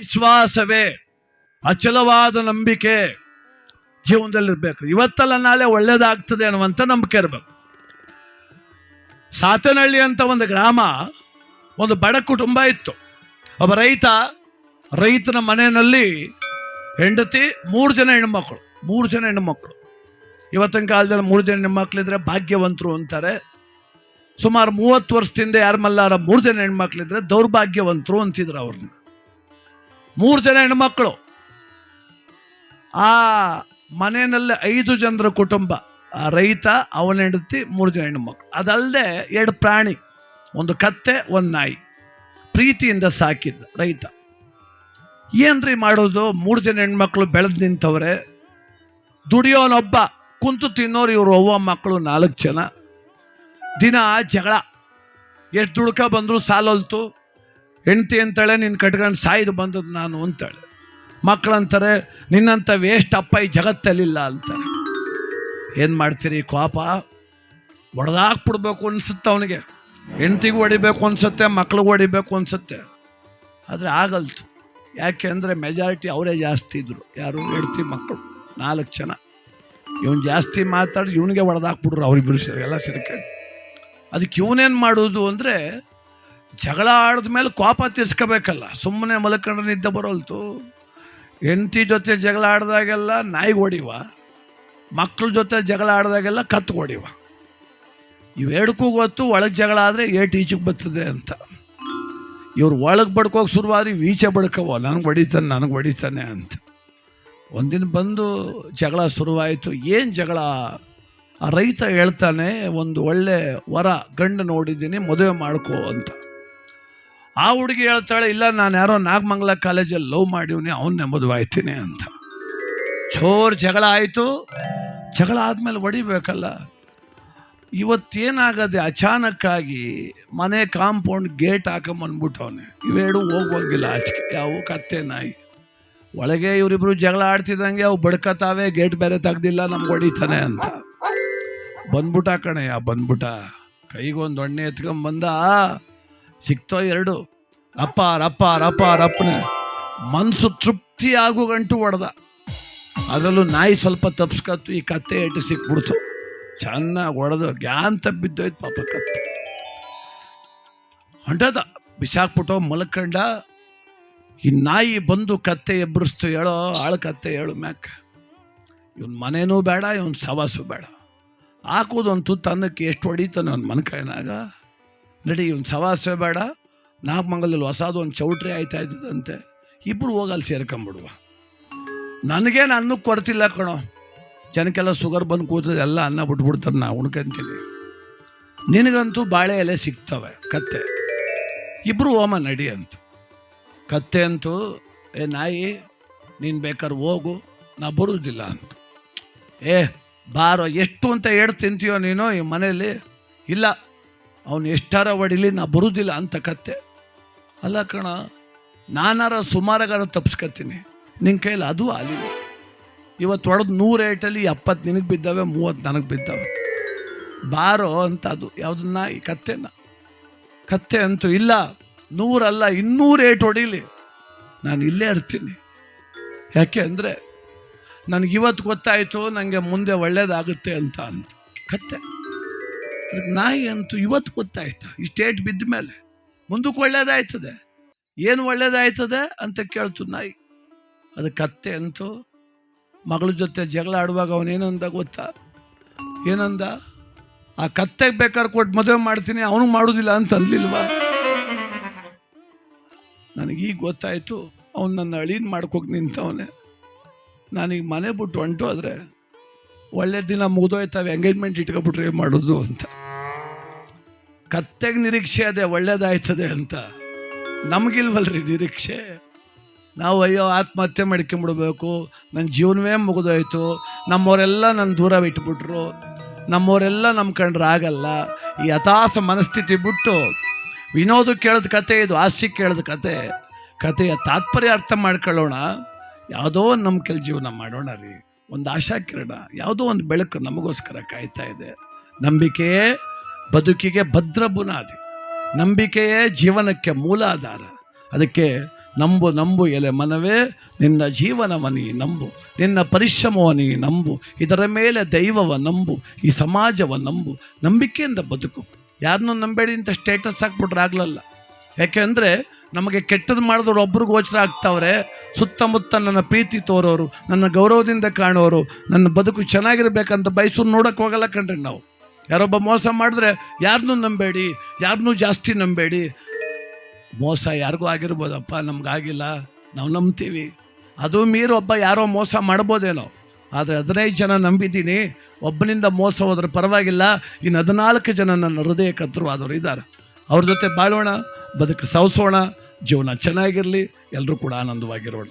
ವಿಶ್ವಾಸವೇ ಅಚಲವಾದ ನಂಬಿಕೆ ಜೀವನದಲ್ಲಿರ್ಬೇಕು. ಇವತ್ತಲ್ಲ ನಾಳೆ ಒಳ್ಳೇದಾಗ್ತದೆ ಅನ್ನುವಂಥ ನಂಬಿಕೆ ಇರಬೇಕು. ಸಾತನಹಳ್ಳಿ ಅಂತ ಒಂದು ಗ್ರಾಮ, ಒಂದು ಬಡ ಕುಟುಂಬ ಇತ್ತು. ಒಬ್ಬ ರೈತನ ಮನೆಯಲ್ಲಿ ಹೆಂಡತಿ, 3 ಜನ ಹೆಣ್ಣುಮಕ್ಕಳು. ಇವತ್ತಿನ ಕಾಲದಲ್ಲಿ 3 ಜನ ಹೆಣ್ಮಕ್ಳಿದ್ರೆ ಭಾಗ್ಯವಂತರು ಅಂತಾರೆ. ಸುಮಾರು 30 ವರ್ಷದಿಂದ ಯಾರ ಮಲ್ಲಾರ 3 ಜನ ಹೆಣ್ಮಕ್ಳಿದ್ರೆ ದೌರ್ಭಾಗ್ಯವಂತರು ಅಂತಿದ್ರು ಅವ್ರನ್ನ. 3 ಜನ ಹೆಣ್ಮಕ್ಳು. ಆ ಮನೆಯಲ್ಲಿ 5 ಜನರ ಕುಟುಂಬ. ಆ ರೈತ, ಅವನ ಹೆಂಡತಿ, 3 ಜನ ಹೆಣ್ಮಕ್ಳು. ಅದಲ್ಲದೆ 2 ಪ್ರಾಣಿ, ಒಂದು ಕತ್ತೆ, ಒಂದು ನಾಯಿ, ಪ್ರೀತಿಯಿಂದ ಸಾಕಿದ್ದ ರೈತ. ಏನ್ರಿ ಮಾಡೋದು? 3 ಜನ ಹೆಣ್ಮಕ್ಳು ಬೆಳೆದು ನಿಂತವ್ರೆ. ದುಡಿಯೋನೊಬ್ಬ, ಕುಂತು ತಿನ್ನೋರು ಇವರು ಅವ್ವ ಮಕ್ಕಳು 4 ಜನ. ದಿನ ಜಗಳ. ಎಷ್ಟು ದುಡ್ಕ ಬಂದರೂ ಸಾಲೋಲ್ತು. ಹೆಂಡ್ತಿ ಅಂತಾಳೆ, ನಿನ್ನ ಕಟ್ಕೊಂಡು ಸಾಯ್ದು ಬಂದದ್ದು ನಾನು ಅಂತಾಳೆ. ಮಕ್ಕಳಂತಾರೆ, ನಿನ್ನಂಥ ವೇಸ್ಟ್ ಅಪ್ಪ ಈ ಜಗತ್ತಲ್ಲಿಲ್ಲ ಅಂತಾರೆ. ಏನು ಮಾಡ್ತೀರಿ? ಕೋಪ ಹೊಡೆದಾಕ್ಬಿಡ್ಬೇಕು ಅನ್ಸುತ್ತೆ ಅವನಿಗೆ. ಹೆಂಡ್ತಿಗೂ ಹೊಡಿಬೇಕು ಅನ್ಸುತ್ತೆ, ಮಕ್ಳಿಗೂ ಹೊಡಿಬೇಕು ಅನ್ಸುತ್ತೆ. ಆದರೆ ಆಗಲ್ತು. ಯಾಕೆ ಅಂದರೆ ಮೆಜಾರಿಟಿ ಅವರೇ ಜಾಸ್ತಿ ಇದ್ರು. ಯಾರು? ಹೆಂಡ್ತಿ ಮಕ್ಕಳು 4 ಜನ. ಇವನು ಜಾಸ್ತಿ ಮಾತಾಡಿ ಇವನಿಗೆ ಹೊಡೆದಾಕ್ಬಿಟ್ರು ಅವರಿಬ್ಬರು ಎಲ್ಲ ಸೇರ್ಕೊಂಡು. ಅದಕ್ಕೆ ಇವನೇನು ಮಾಡೋದು ಅಂದರೆ, ಜಗಳ ಆಡಿದ ಮೇಲೆ ಕೋಪ ತೀರ್ಸ್ಕೋಬೇಕಲ್ಲ. ಸುಮ್ಮನೆ ಮಲ್ಕೊಂಡ್ರೆ ನಿದ್ದೆ ಬರೋಲ್ತು. ಹೆಂಡತಿ ಜೊತೆ ಜಗಳ ಆಡಿದಾಗೆಲ್ಲ ನಾಯಿಗೆ ಹೊಡಿವ, ಮಕ್ಕಳ ಜೊತೆ ಜಗಳ ಆಡಿದಾಗೆಲ್ಲ ಕತ್ತು ಹೊಡಿವ. ಇವೆರಡಕ್ಕೂ ಗೊತ್ತು ಒಳಗೆ ಜಗಳ ಆದರೆ ಏಟು ಈಚೆಗೆ ಬರ್ತದೆ ಅಂತ. ಇವ್ರು ಒಳಗೆ ಬಡ್ಕೋಗಿ ಶುರುವಾದ್ರೆ ಈಚೆ ಬಡ್ಕವ, ನನಗೆ ಹೊಡಿತಾನೆ ಅಂತ. ಒಂದಿನ ಬಂದು ಜಗಳ ಶುರುವಾಯಿತು. ಏನು ಜಗಳ? ಆ ರೈತ ಹೇಳ್ತಾನೆ, ಒಂದು ಒಳ್ಳೆ ವರ ಗಂಡು ನೋಡಿದ್ದೀನಿ, ಮದುವೆ ಮಾಡ್ಕೋ ಅಂತ. ಆ ಹುಡುಗಿ ಹೇಳ್ತಾಳೆ, ಇಲ್ಲ, ನಾನು ಯಾರೋ ನಾಗಮಂಗಲ ಕಾಲೇಜಲ್ಲಿ ಲವ್ ಮಾಡಿವ್ನಿ, ಅವನ್ನೇ ಮದುವೆ ಆಯ್ತೀನಿ ಅಂತ. ಜಗಳ ಆಯಿತು. ಜಗಳ ಆದಮೇಲೆ ಹೊಡಿಬೇಕಲ್ಲ. ಇವತ್ತೇನಾಗದೆ, ಅಚಾನಕ್ಕಾಗಿ ಮನೆ ಕಾಂಪೌಂಡ್ ಗೇಟ್ ಹಾಕೊಂಬಂದ್ಬಿಟ್ಟವನೆ. ಇವೆರಡು ಹೋಗುವಂಗಿಲ್ಲ ಆಚೆಗೆ. ಯಾವ ಕತ್ತೆ ನಾಯಿ ಒಳಗೆ ಇವರಿಬ್ರು ಜಗಳ ಆಡ್ತಿದ್ದಂಗೆ ಅವು ಬಡ್ಕತಾವೆ. ಗೇಟ್ ಬೇರೆ ತೆಗ್ದಿಲ್ಲ, ನಮ್ಗೆ ಹೊಡಿತಾನೆ ಅಂತ ಬಂದ್ಬಿಟ್ಟ ಕಣಯ್ಯ. ಕೈಗೊಂದು ಎಣ್ಣೆ ಎತ್ಕೊಂಬಂದ. ಸಿಕ್ತೋ 2. ರಪ್ಪನೆ ಮನಸ್ಸು ತೃಪ್ತಿ ಆಗೋ ಗಂಟು ಹೊಡೆದ. ಅದರಲ್ಲೂ ನಾಯಿ ಸ್ವಲ್ಪ ತಪ್ಸ್ಕತ್ತು. ಈ ಕತ್ತೆ ಏಟು ಸಿಕ್ಬಿಡ್ತು. ಚೆನ್ನಾಗಿ ಹೊಡೆದು ಗ್ಯಾನ್ ತಬ್ಬಿದ್ದೋಯ್ತು ಪಾಪ ಕತ್ತೆ. ಹೊಂಟದ ಬಿಸಾಕ್ಬಿಟ್ಟು ಮಲ್ಕಂಡ. ಈ ನಾಯಿ ಬಂದು ಕತ್ತೆ ಎಬ್ಬರಿಸ್ತು. ಹೇಳೋ ಕತ್ತೆ ಹೇಳು ಮ್ಯಾಕ್. ಇವನ್ ಮನೇನೂ ಬೇಡ, ಇವನ್ ಸವಾಸು ಬೇಡ. ಹಾಕೋದು ತನ್ನಕ್ಕೆ ಎಷ್ಟು ಹೊಡಿತಾನೆ ಅವ್ನ ಮನಕೈನಾಗ. ನಡಿ, ಇವನ್ ಸವಾಸವೇ ಬೇಡ. ನಾಗಮಂಗಲದಲ್ಲಿ ಹೊಸದು ಒಂದು ಚೌಟ್ರಿ ಆಯ್ತಾ ಇದ್ದದಂತೆ. ಇಬ್ಬರು ಹೋಗಲ್ಲಿ ಸೇರ್ಕೊಂಬಿಡುವ. ನನಗೇನು ಅನ್ನಕ್ಕೆ ಕೊಡ್ತಿಲ್ಲ ಕಣೋ. ಜನಕ್ಕೆಲ್ಲ ಶುಗರ್ ಬಂದು ಕೂತದೆ, ಎಲ್ಲ ಅನ್ನ ಬಿಟ್ಬಿಡ್ತಾರೆ, ನಾ ಉಣ್ಕೊಂತೀನಿ. ನಿನಗಂತೂ ಬಾಳೆ ಎಲೆ ಸಿಗ್ತವೆ. ಕತ್ತೆ ಇಬ್ಬರು ಹೋಮ ನಡಿ ಅಂತ. ಕತ್ತೆ ಅಂತೂ, ನಾಯಿ ನೀನು ಬೇಕಾದ್ರೆ ಹೋಗು, ನಾ ಬರುವುದಿಲ್ಲ ಅಂತ. ಬಾರೋ, ಎಷ್ಟು ಅಂತ ತಿಂತೀಯೋ ನೀನು ಈ ಮನೆಯಲ್ಲಿ? ಇಲ್ಲ, ಅವನು ಎಷ್ಟಾರ ಹೊಡಿಲಿ, ನಾ ಬರುವುದಿಲ್ಲ ಅಂತ ಕತ್ತೆ. ಅಲ್ಲ ಕಣ, ನಾನಾರ ಸುಮಾರಾಗಾರ ತಪ್ಸ್ಕೊತೀನಿ, ನಿನ್ನ ಕೈಲಿ ಅದು ಆಲಿಲ್ಲ. ಇವತ್ತು ಹೊಡೆದು 100 ಏಟಲ್ಲಿ 70 ನಿನಗೆ ಬಿದ್ದಾವೆ, 30 ನನಗೆ ಬಿದ್ದಾವೆ. ಬಾರೋ ಅಂತ. ಅದು ಯಾವುದನ್ನ? ಈ ಕತ್ತೆನ. ಕತ್ತೆ ಅಂತೂ ಇಲ್ಲ, 100 ಅಲ್ಲ 200 ಏಟು ಹೊಡೀಲಿ, ನಾನು ಇಲ್ಲೇ ಇರ್ತೀನಿ. ಯಾಕೆ ಅಂದರೆ ನನಗಿವತ್ತು ಗೊತ್ತಾಯಿತು ನನಗೆ ಮುಂದೆ ಒಳ್ಳೇದಾಗುತ್ತೆ ಅಂತ ಕತ್ತೆ. ಅದಕ್ಕೆ ನಾಯಿ ಅಂತೂ ಇವತ್ತು ಗೊತ್ತಾಯ್ತಾ? ಇಷ್ಟೇಟ್ ಬಿದ್ದ ಮೇಲೆ ಮುಂದಕ್ಕೆ ಒಳ್ಳೇದಾಯ್ತದೆ. ಏನು ಒಳ್ಳೇದಾಯ್ತದೆ ಅಂತ ಕೇಳ್ತು ನಾಯಿ. ಅದು ಕತ್ತೆ ಅಂತೂ ಮಗಳ ಜೊತೆ ಜಗಳ ಆಡುವಾಗ ಅವನೇನಂದ ಗೊತ್ತಾ? ಏನಂದ? ಆ ಕತ್ತೆಗೆ ಬೇಕಾದ್ರೆ ಕೊಟ್ಟು ಮದುವೆ ಮಾಡ್ತೀನಿ, ಅವನು ಮಾಡೋದಿಲ್ಲ ಅಂತ ಅನ್ಲಿಲ್ವಾ? ನನಗೀಗ ಗೊತ್ತಾಯಿತು, ಅವನು ನನ್ನ ಅಳೀನ್ ಮಾಡ್ಕೋಗಿ ನಿಂತವನೆ. ನಾನೀಗ ಮನೆ ಬಿಟ್ಟು ಹೊಂಟು ಆದರೆ ಒಳ್ಳೆ ದಿನ ಮುಗಿದೋಯ್ತವೆ, ಎಂಗೇಜ್ಮೆಂಟ್ ಇಟ್ಕೊಬಿಟ್ರೆ ಏನು ಮಾಡೋದು ಅಂತ. ಕತ್ತೆಗೆ ನಿರೀಕ್ಷೆ ಅದೇ ಒಳ್ಳೇದಾಯ್ತದೆ ಅಂತ. ನಮಗಿಲ್ವಲ್ರಿ ನಿರೀಕ್ಷೆ? ನಾವು ಅಯ್ಯೋ ಆತ್ಮಹತ್ಯೆ ಮಾಡ್ಕೊಂಬಿಡ್ಬೇಕು, ನನ್ನ ಜೀವನವೇ ಮುಗಿದೋಯ್ತು, ನಮ್ಮವರೆಲ್ಲ ನನ್ನ ದೂರ ಇಟ್ಬಿಟ್ರು, ನಮ್ಮವರೆಲ್ಲ ನಮ್ಮ ಕಂಡ್ರೆ ಆಗಲ್ಲ, ಈ ಹತಾಶ ಮನಸ್ಥಿತಿ ಬಿಟ್ಟು ವಿನೋದ ಕೇಳಿದ ಕತೆ ಇದು, ಹಾಸ್ಯ ಕೇಳಿದ ಕತೆಯ ತಾತ್ಪರ್ಯ ಅರ್ಥ ಮಾಡ್ಕೊಳ್ಳೋಣ. ಯಾವುದೋ ಒಂದು ನಮ್ಮ ಕೆಲ ಜೀವನ ಮಾಡೋಣ ರೀ. ಒಂದು ಆಶಾ ಕಿರಣ, ಯಾವುದೋ ಒಂದು ಬೆಳಕು ನಮಗೋಸ್ಕರ ಕಾಯ್ತಾ ಇದೆ. ನಂಬಿಕೆಯೇ ಬದುಕಿಗೆ ಭದ್ರ ಬುನಾದಿ, ನಂಬಿಕೆಯೇ ಜೀವನಕ್ಕೆ ಮೂಲಾಧಾರ. ಅದಕ್ಕೆ ನಂಬು ನಂಬು ಎಲೆ ಮನವೇ ನಿನ್ನ ಜೀವನವ ನೀ ನಂಬು, ನಿನ್ನ ಪರಿಶ್ರಮವ ನೀ ನಂಬು, ಇದರ ಮೇಲೆ ದೈವವ ನಂಬು, ಈ ಸಮಾಜವ ನಂಬು, ನಂಬಿಕೆಯಿಂದ ಬದುಕು. ಯಾರನ್ನೂ ನಂಬೇಡಿ ಅಂತ ಸ್ಟೇಟಸ್ ಹಾಕ್ಬಿಟ್ರೆ ಆಗ್ಲಲ್ಲ. ಯಾಕೆಂದರೆ ನಮಗೆ ಕೆಟ್ಟದ್ದು ಮಾಡಿದವರು ಒಬ್ರಿಗೆ ಗೋಚರ ಆಗ್ತಾವ್ರೆ, ಸುತ್ತಮುತ್ತ ನನ್ನ ಪ್ರೀತಿ ತೋರೋರು, ನನ್ನ ಗೌರವದಿಂದ ಕಾಣೋರು, ನನ್ನ ಬದುಕು ಚೆನ್ನಾಗಿರ್ಬೇಕಂತ ಬಯಸೋರು ನೋಡೋಕೆ ಹೋಗಲ್ಲ ಕಣ್ರಿ ನಾವು. ಯಾರೊಬ್ಬ ಮೋಸ ಮಾಡಿದ್ರೆ ಯಾರನ್ನೂ ನಂಬೇಡಿ, ಯಾರನ್ನೂ ಜಾಸ್ತಿ ನಂಬೇಡಿ. ಮೋಸ ಯಾರಿಗೂ ಆಗಿರ್ಬೋದಪ್ಪ, ನಮಗಾಗಿಲ್ಲ, ನಾವು ನಂಬ್ತೀವಿ. ಅದು ಮೀರಿ ಒಬ್ಬ ಯಾರೋ ಮೋಸ ಮಾಡ್ಬೋದೇನೋ, ಆದರೆ 15 ಜನ ನಂಬಿದ್ದೀನಿ, ಒಬ್ಬನಿಂದ ಮೋಸ ಹೋದ್ರೆ ಪರವಾಗಿಲ್ಲ, ಇನ್ನು 14 ಜನ ನನ್ನ ಹೃದಯ ಕತ್ತರವಾದವರು ಇದ್ದಾರೆ. ಅವ್ರ ಜೊತೆ ಬಾಳೋಣ, ಬದುಕು ಸವಸೋಣ, ಜೀವನ ಚೆನ್ನಾಗಿರಲಿ, ಎಲ್ಲರೂ ಕೂಡ ಆನಂದವಾಗಿರೋಣ.